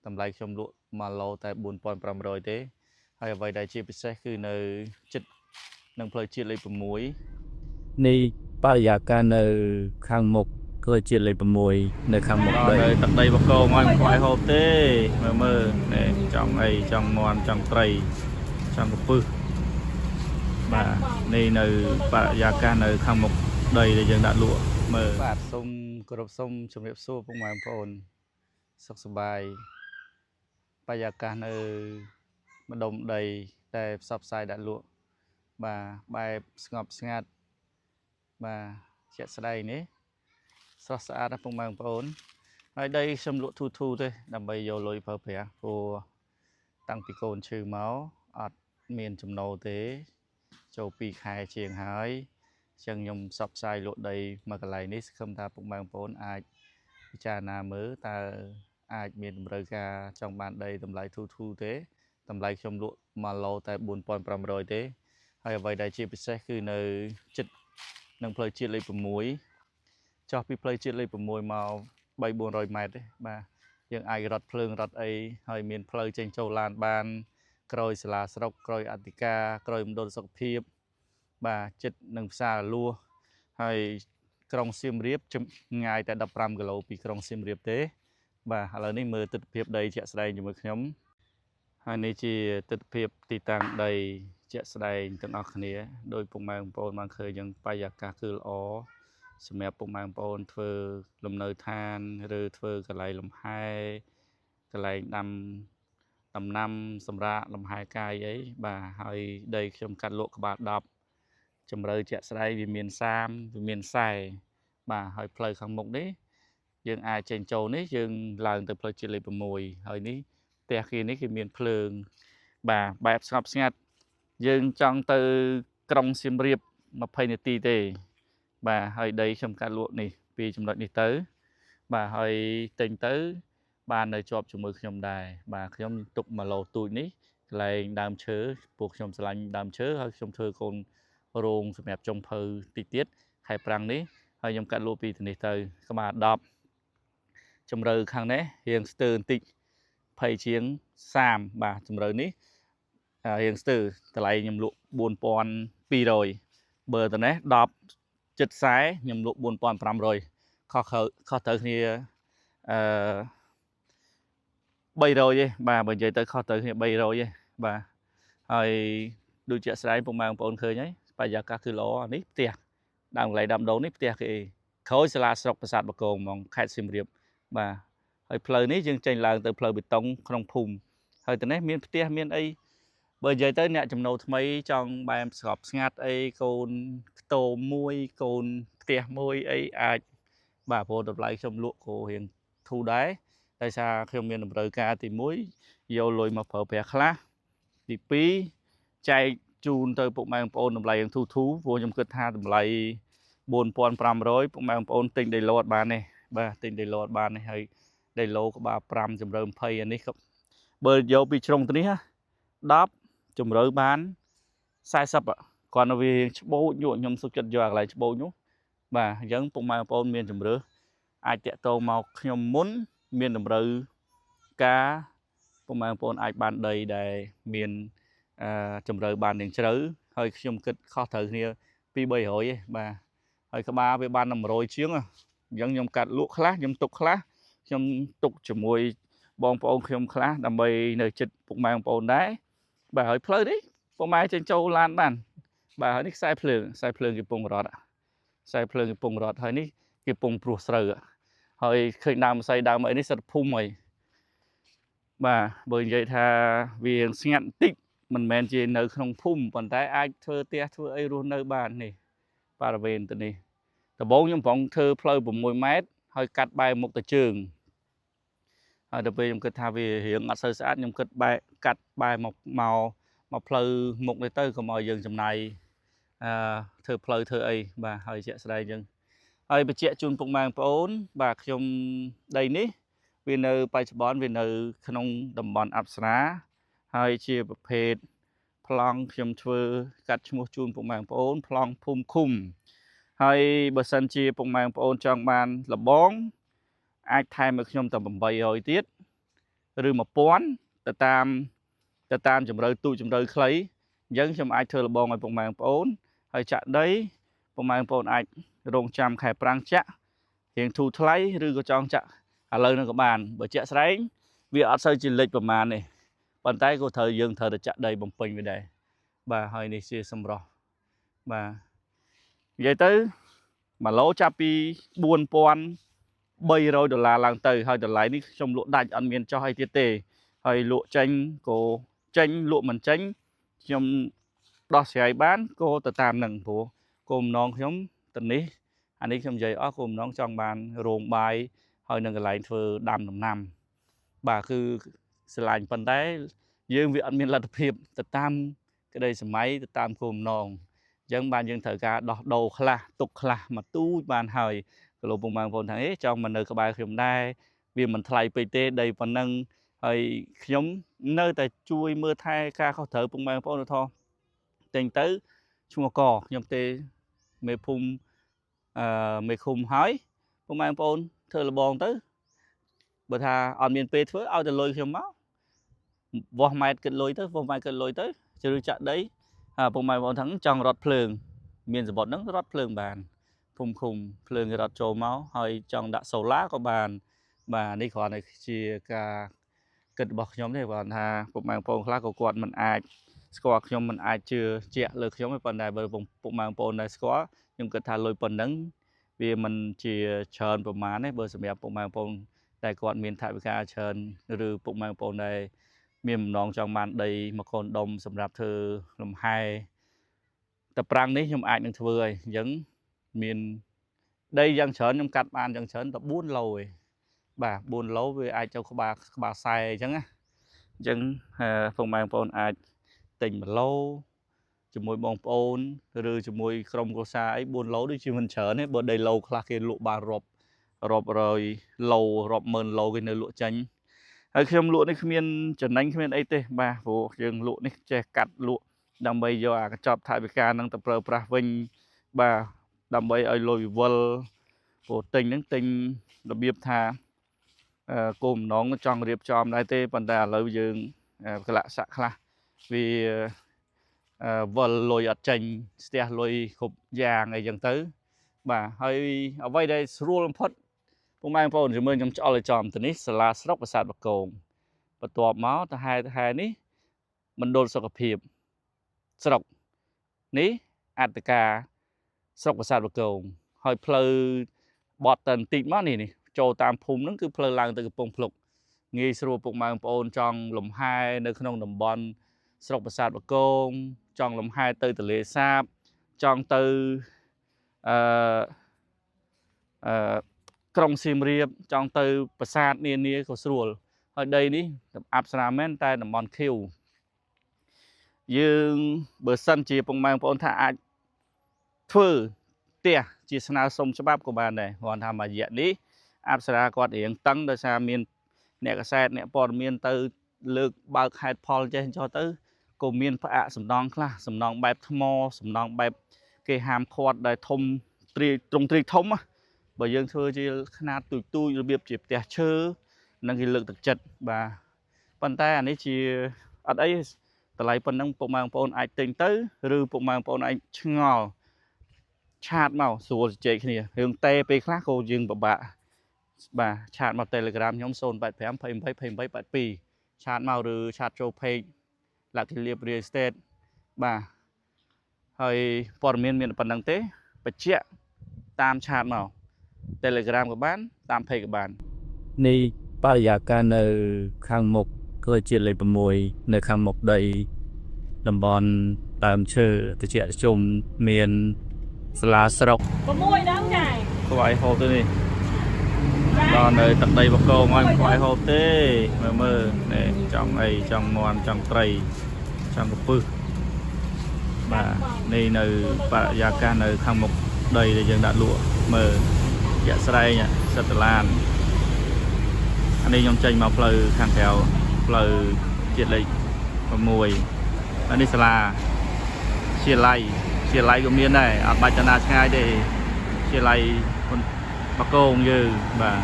តម្លៃខ្ញុំលក់1ឡូតែ4500ទេហើយអ្វីដែលជាពិសេសគឺនៅចិត្តនឹងផ្លូវជាតិលេខ6នេះបរិយាកាសនៅខាងមុខគឺជាតិលេខ6នៅខាងមុខដីទឹកដីបកងឲ្យមិនខ្វាយហូបទេមើលនេះចង់អីចង់មាន់ចង់ត្រីចង់កពឹសបាទនេះនៅបរិយាកាសនៅខាងមុខដីដែលយើងដាក់លក់មើលបាទសូមគោរពសូមជម្រាបសួរពុកម៉ែបងប្អូនសុខសប្បាយបរិយាកាសនៅម្ដុំដីតែផ្សព្វផ្សាយដាក់លក់បាទបែបស្ងប់ស្ងាត់បាទជាក់ស្ដែងនេះស្រស់ស្អាតណាស់ពុកម៉ែបងប្អូនហើយដីខ្ញុំលក់ធូរទេដើម្បីយកលុយប្រើប្រាស់ព្រោះតាំងពីកូនឈឺមកអត់មានចំណូលទេចូល2ខែជាងហើយអញ្ចឹងខ្ញុំផ្សព្វផ្សាយលក់ដីមួយកន្លែងនេះសង្ឃឹមថាពុកម៉ែបងប្អូនអាចពិចារណាមើលតើអាចមានតម្រូវការចង់បានដីតម្លៃធូរទេតម្លៃខ្ញុំលក់1ឡូតែ4500ទេហើយអ្វីដែលជាពិសេសគឺនៅចិត្តនឹងផ្លូវជាតិលេខ6ចុះពីផ្លូវជាតិលេខ6មក300-400ម៉ែត្រទេបាទយើងអាចរត់ភ្លើងរត់អីហើយមានផ្លូវចេញចូលឡានបានក្រោយសាលាស្រុកក្រោយអធិការក្រោយមណ្ឌលសុខភាពបាទចិត្តនឹងផ្សារលួសហើយក្រុងសៀមរាបចម្ងាយតែ15គីឡូពីក្រុងសៀមរាបទេបាទឥឡូវនេះមើលទិដ្ឋភាពដីជាក់ស្ដែងជាមួយខ្ញុំហើយនេះជាទិដ្ឋភាពទីតាំងដីជាក់ស្ដែងទាំងអស់គ្នាដោយពុកម៉ែបងប្អូនបានឃើញយ៉ាងបរិយាកាសគឺល្អសម្រាប់ពុកម៉ែបងប្អូនធ្វើលំនៅឋានឬធ្វើកន្លែងលំហែកន្លែងដាំដំណាំសម្រាប់លំហែកាយអីបាទហើយដីខ្ញុំកាត់លក់ក្បាល10ជម្រៅជាក់ស្ដែងវាមាន30វាមាន40បាទហើយផ្លូវខាងមុខនេះយើងអាចចេញចូលនេះយើងឡើងទៅផ្លូវជាតិលេខ6ហើយនេះផ្ទះគេនេះគេមានភ្លើងបាទបែបស្ងប់ស្ងាត់យើងចង់ទៅក្រុងសៀមរាប20នាទីទេបាទហើយដីខ្ញុំកាត់លក់នេះពីចំណុចនេះទៅបាទហើយទិញទៅបាននៅជាប់ជាមួយខ្ញុំដែរបាទខ្ញុំទុក1ឡូទូចនេះកន្លែងដើមឈើពួកខ្ញុំឆ្លាញ់ដើមឈើហើយខ្ញុំធ្វើកូនរោងសម្រាប់ចុងភៅតិចទៀតខែប្រាំងនេះហើយខ្ញុំកាត់លក់ពីទីនេះទៅក្បាល10ជម្រៅខាងនេះរៀងស្ទើរបន្តិច20ជាង30បាទជម្រៅនេះរៀងស្ទើរតម្លៃខ្ញុំលក់4200បើទៅនេះ10ជិត40ខ្ញុំលក់4500ខុសត្រូវគ្នា300ទេបាទបើនិយាយទៅខុសត្រូវគ្នា300ទេបាទហើយដូចជាស្ដែងពុកម៉ែបងប្អូនឃើញហើយបរិយាកាសគឺល្អនេះផ្ទះដើមកន្លែងដាំដូងនេះផ្ទះគេក្រោយសាលាស្រុកប្រាសាទបកងហ្មងខេត្តសៀមរាបបាទហើយផ្លូវនេះយើងចេញឡើងទៅផ្លូវបេតុងក្នុងភូមិហើយទៅនេះមានផ្ទះមានអីបើនិយាយទៅអ្នកចំណូលថ្មីចង់បែបស្ងប់ស្ងាត់អីកូនខ្ទមមួយកូនផ្ទះមួយអីអាចបាទព្រោះតម្លៃខ្ញុំលក់ក៏រៀងធូរដែរដោយសារខ្ញុំមានតម្រូវការទី1យកលុយមកប្រើប្រាស់ខ្លះទី2ចែកជូនទៅពុកម៉ែបងប្អូនតម្លៃយ៉ាងធូរព្រោះខ្ញុំគិតថាតម្លៃ4500ពុកម៉ែបងប្អូនទិញដីឡូតបានទេបាទទិញដីឡូតបានទេហើយដីឡូក្បាល5ជម្រៅ20អានេះក៏បើយកពីជ្រុងទៅនេះ10ជម្រៅបាន40គាត់នៅវាច្បូចយកខ្ញុំសុខចិត្តយកកន្លែងច្បូចនោះបាទអញ្ចឹងពុកម៉ែបងប្អូនមានជំរឿសអាចតាក់ទងមកខ្ញុំមុនមានតម្រូវការពុកម៉ែបងប្អូនអាចបានដីដែលមានជំរឿបានយ៉ាងជ្រៅហើយខ្ញុំគិតខុសត្រូវគ្នា2-300ទេបាទហើយក្បាលវាបាន100ជាងអញ្ចឹងខ្ញុំកាត់លក់ខ្លះខ្ញុំទុកខ្លះខ្ញុំទុកជាមួយបងប្អូនខ្ញុំខ្លះដើម្បីនៅចិត្តពុកម៉ែបងប្អូនដែរបាទហើយផ្លូវនេះពុកម៉ែចេញចូលឡានបានបាទហើយនេះខ្សែភ្លើងគេពងរត់ខ្សែភ្លើងគេពងរត់ហើយនេះគេពងព្រោះស្រូវហើយឃើញដើមម្សៅដើមអីនេះសិតភូមិហើយបាទបើនិយាយថាវាស្ងាត់បន្តិចមិនមែនជានៅក្នុងភូមិប៉ុន្តែអាចធ្វើផ្ទះធ្វើអីរស់នៅបាននេះបរិវេណទៅនេះដំបូងខ្ញុំប្រងធ្វើផ្លូវ6ម៉ែត្រហើយកាត់បែរមុខទៅជើងហើយដល់ពេលខ្ញុំគិតថាវារៀងអត់សូវស្អាតខ្ញុំគិតបែរកាត់បែរមកផ្លូវមុខនេះទៅកុំឲ្យយើងចំណាយធ្វើផ្លូវធ្វើអីបាទហើយជាក់ស្ដែងអញ្ចឹងហើយបញ្ជាក់ជូនពុកម៉ែបងប្អូនបាទខ្ញុំដីនេះវានៅបច្ចុប្បន្នវានៅក្នុងតំបន់អប្សរាហើយជាប្រភេទប្លង់ខ្ញុំធ្វើកាត់ឈ្មោះជូនពុកម៉ែបងប្អូនប្លង់ភូមិឃុំហើយបើសិនជាពុកម៉ែបងប្អូនចង់បានលបងអាចថែមឲ្យខ្ញុំតែ800ទៀត ឬ 1000 ទៅតាមជំរឿទូជំរឿខ្លីអញ្ចឹងខ្ញុំអាចធ្វើលបងឲ្យពុកម៉ែបងប្អូនហើយចាក់ដីពុកម៉ែបងប្អូនអាចរងចាំខែប្រាំងចាក់រៀងធូរថ្លៃឬក៏ចង់ចាក់ឥឡូវហ្នឹងក៏បានបើជាក់ស្ដែងវាអត់សូវជាលេខប្រមាណទេប៉ុន្តែក៏យើងត្រូវតែចាក់ដីបំពេញវាដែរបាទហើយនេះជាសម្រស់បាទនិយាយទៅ1 ឡូចាប់ពី$4300ឡើងទៅហើយតម្លៃនេះខ្ញុំលក់ដាច់អត់មានចោះអីទៀតទេហើយលក់ចេញក៏ចេញលក់មិនចេញខ្ញុំដោះស្រាយបានក៏ទៅតាមនឹងព្រោះគោលបំណងខ្ញុំទៅនេះអានេះខ្ញុំនិយាយអស់គោលបំណងចង់បានរោងបាយហើយនឹងកន្លែងធ្វើដាំដំណាំបាទគឺស្រឡាញ់ប៉ុន្តែយើងវាអត់មានលទ្ធភាពទៅតាមក្តីសម័យទៅតាមគោលបំណងអញ្ចឹងបានយើងត្រូវការដោះដូរខ្លះទុកខ្លះមកទូចបានហើយក៏លោកពុកម៉ែបងប្អូនថាចង់មកនៅក្បែរខ្ញុំដែរវាមិនថ្លៃពេកទេដីប៉ុណ្ណឹងហើយខ្ញុំនៅតែជួយមើលថែការខុសត្រូវពុកម៉ែបងប្អូនថោះតែងទៅឈ្មោះកខ្ញុំទេមេភូមិមេឃុំហើយពុកម៉ែបងប្អូនធ្វើលបងទៅបើថាអត់មានពេលធ្វើឲ្យតែលុយខ្ញុំមកវាស់ម៉ែត្រគិតលុយទៅវាស់ម៉ែត្រគិតលុយទៅជ្រើចាក់ដីពុកម៉ែបងប្អូនថាចង់រត់ភ្លើងមានសម្បត្តិហ្នឹងរត់ភ្លើងបានភូមិឃុំភ្លើងរត់ចូលមកហើយចង់ដាក់សូឡាក៏បានបាទនេះគ្រាន់តែជាការគិតរបស់ខ្ញុំទេគាត់ថាពុកម៉ែបងប្អូនខ្លះក៏គាត់មិនអាចស្គាល់ខ្ញុំមិនអាចជឿជាក់លើខ្ញុំទេប៉ុន្តែបើពុកម៉ែបងប្អូនដែលស្គាល់ខ្ញុំគិតថាលុយប៉ុណ្ណឹងវាមិនជាច្រើនប្រមាណទេបើសម្រាប់ពុកម៉ែបងប្អូនតែគាត់មានថវិកាច្រើនឬពុកម៉ែបងប្អូនដែលមានបំណងចង់បានដីមកកូនដុំសម្រាប់ធ្វើលំហែតែប្រាំងនេះខ្ញុំអាចនឹងធ្វើហើយអញ្ចឹងមានដីយ៉ាងច្រើនខ្ញុំកាត់បានយ៉ាងច្រើនតែ4 ឡូឯងបាទ4 ឡូវាអាចចូលក្បាលខ្សែអញ្ចឹងណាអញ្ចឹងពុកម៉ែបងប្អូនអាចទិញ1 ឡូជាមួយបងប្អូនឬជាមួយក្រុមគ្រួសារអី4 ឡូដូចជាមិនច្រើនទេបើដីឡូខ្លះគេលក់បានរាប់រយឡូរាប់ម៉ឺនឡូគេនៅលក់ចេញហើយខ្ញុំលក់នេះគ្មានចំណេញគ្មានអីទេបាទព្រោះយើងលក់នេះចេះកាត់លក់ដើម្បីយកអាកញ្ចប់ថវិកានឹងទៅប្រើប្រាស់វិញបាទដើម្បីឲ្យលុយវិវលព្រោះទិញហ្នឹងទិញរបៀបថាគោលបំណងចង់រៀបចំដែរទេប៉ុន្តែឥឡូវយើងកលៈស័កខ្លះវាវល់លុយអត់ចេញស្ទះលុយគ្រប់យ៉ាងអីចឹងទៅបាទហើយអ្វីដែលស្រួលបំផុតពុកម៉ែបងប្អូនជំរឿនខ្ញុំឆ្អល់ឲ្យចំទៅនេះសាលាស្រុកប្រាសាទបកងបន្ទាប់មកទៅហែនេះមណ្ឌលសុខភាពស្រុកនេះអត្តការស្រុកប្រាសាទបកងហើយផ្លូវបត់ទៅបន្តិចមកនេះចូលតាមភូមិហ្នឹងគឺផ្លូវឡើងទៅកំពង់ភ្លុកងាយស្រួលពុកម៉ែបងប្អូនចង់លំហែនៅក្នុងតំបន់ស្រុកប្រាសាទបកងចង់លំហែទៅទន្លេសាបចង់ទៅក្រុងសៀមរាបចង់ទៅប្រាសាទនានាក៏ស្រួលហើយដីនេះអប្សរាមែនតែតំបន់ខៀវយើងបើសិនជាពុកម៉ែបងប្អូនថាអាចធ្វើផ្ទះជាស្នើសុំច្បាប់ក៏បានដែរគាត់ថាមួយរយៈនេះអប្សរាគាត់រៀងតឹងដោយសារមានអ្នកកសែតអ្នកព័ត៌មានទៅលើកបើកហេតុផលចេះចោះទៅក៏មានផ្អាកសំណងខ្លះសំណងបែបថ្មសំណងបែបគេហាមឃាត់ដែលធំទ្រង់ទ្រីធំបើយើងធ្វើជាຂະຫນາດទូចរបៀបជាផ្ទះឈើនឹងគេលើកទឹកចិត្តបាទប៉ុន្តែអានេះជាអត់អីតម្លៃប៉ុណ្ណឹងពុកម៉ែបងប្អូនអាចទិញទៅឬពុកម៉ែបងប្អូនអាចឆ្ងល់ឆាតមកស្រួលជជែកគ្នារឿងតេពេលខ្លះក៏យើងពិបាកបាទឆាតមក Telegram ខ្ញុំ085 28 28 82ឆាតមកឬឆាតចូល page លក្ខិលាប Real Estate បាទហើយព័ត៌មានប៉ុណ្ណឹងទេបញ្ជាក់តាមឆាតមក Telegram ក៏បានតាម page ក៏បាននេះបរិយាកាសនៅខាងមុខគឺជាលេខ6នៅខាងមុខដីតំបន់ដើមឈើត្រជាក់ជុំមានសាលាស្រុក6ដល់ចាយខ្វាយហូបទៅនេះដល់នៅទឹកដីបកងហើយខ្វាយហូបទេមើលនេះចង់អីចង់មាន់ចង់ត្រីចង់កពឹសបាទនេះនៅបរិយាកាសនៅខាងមុខដីដែលយើងដាក់លក់មើលយ៉ាក់ស្រែងសិតឡានអានេះខ្ញុំចេញមកផ្លូវខាងក្រៅផ្លូវជាតិលេខ6អានេះសាលាជាឡៃក៏មានដែរអត់បាច់ទៅណាឆ្ងាយទេជាឡៃបកងយើងបាទ